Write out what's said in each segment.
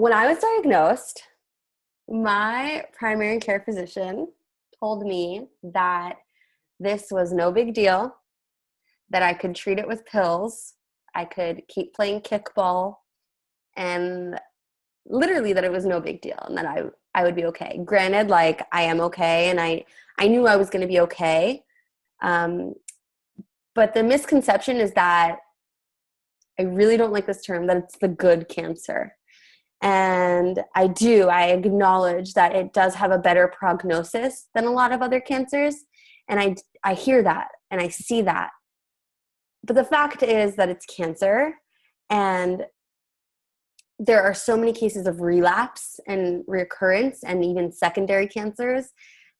When I was diagnosed, my primary care physician told me that this was no big deal, that I could treat it with pills, I could keep playing kickball, and literally that it was no big deal and that I would be okay. Granted, like I am okay and I knew I was going to be okay. Um, but the misconception is that I really don't like this term, that it's the good cancer. And I acknowledge that it does have a better prognosis than a lot of other cancers. And I hear that and I see that. But the fact is that it's cancer, and there are so many cases of relapse and recurrence and even secondary cancers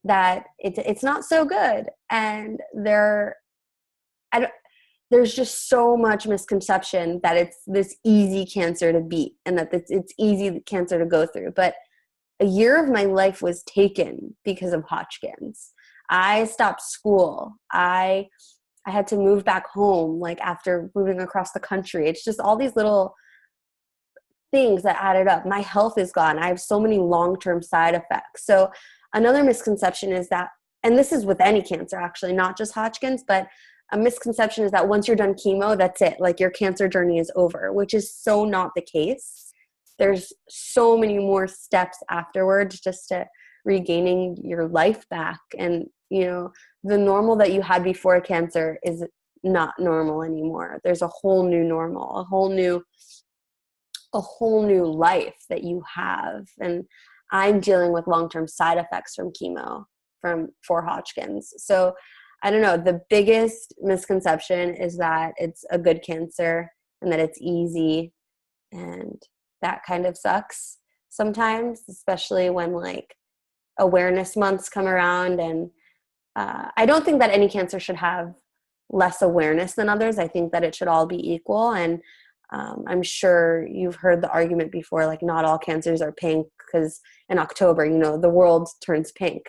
that it's not so good. And there's just so much misconception that it's this easy cancer to beat and that it's easy cancer to go through. But a year of my life was taken because of Hodgkins. I stopped school. I had to move back home, like after moving across the country. It's just all these little things that added up. My health is gone. I have so many long-term side effects. So another misconception is that, and this is with any cancer actually, not just Hodgkin's, but a misconception is that once you're done chemo, that's it. Like your cancer journey is over, which is so not the case. There's so many more steps afterwards just to regaining your life back. And, the normal that you had before cancer is not normal anymore. There's a whole new normal, a whole new life that you have. And I'm dealing with long-term side effects from chemo for Hodgkin's. So I don't know, the biggest misconception is that it's a good cancer and that it's easy, and that kind of sucks sometimes, especially when like awareness months come around. And I don't think that any cancer should have less awareness than others. I think that it should all be equal. And I'm sure you've heard the argument before, like not all cancers are pink because in October, the world turns pink.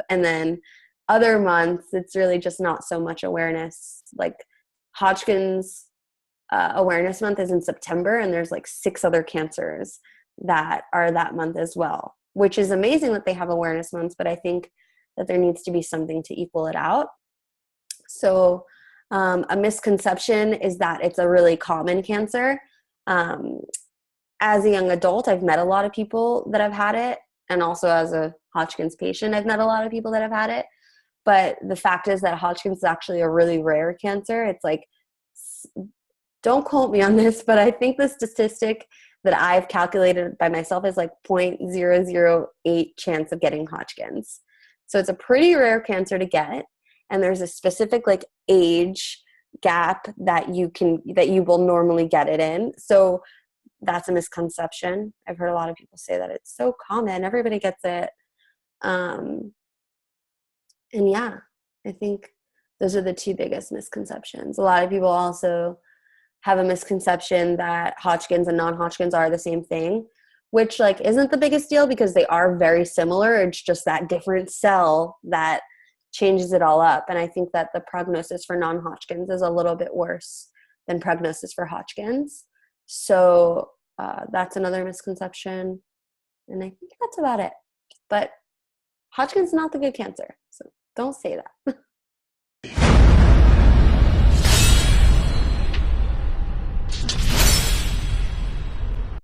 And then other months, it's really just not so much awareness. Like Hodgkin's awareness month is in September, and there's like 6 other cancers that are that month as well, which is amazing that they have awareness months, but I think that there needs to be something to equal it out. So a misconception is that it's a really common cancer. As a young adult, I've met a lot of people that have had it. And also as a Hodgkin's patient, I've met a lot of people that have had it. But the fact is that Hodgkin's is actually a really rare cancer. It's like, don't quote me on this, but I think the statistic that I've calculated by myself is like 0.008 chance of getting Hodgkin's. So it's a pretty rare cancer to get. And there's a specific like age gap that you will normally get it in. So that's a misconception. I've heard a lot of people say that it's so common, everybody gets it. And yeah, I think those are the 2 biggest misconceptions. A lot of people also have a misconception that Hodgkin's and non-Hodgkin's are the same thing, which like isn't the biggest deal because they are very similar. It's just that different cell that changes it all up. And I think that the prognosis for non-Hodgkin's is a little bit worse than prognosis for Hodgkin's. So that's another misconception. And I think that's about it. But Hodgkin's is not the good cancer. So don't say that.